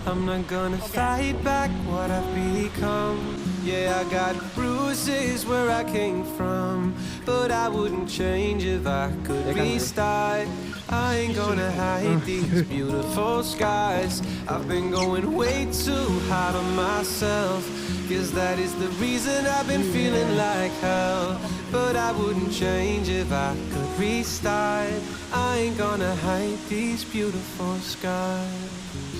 I'm not gonna fight back what I've become. Yeah, I got bruises where I came from, but I wouldn't change if I could restart. I ain't gonna hide these beautiful skies. I've been going way too hard on myself, 'cause that is the reason I've been feeling like hell. But I wouldn't change if I could restart. I ain't gonna hide these beautiful skies.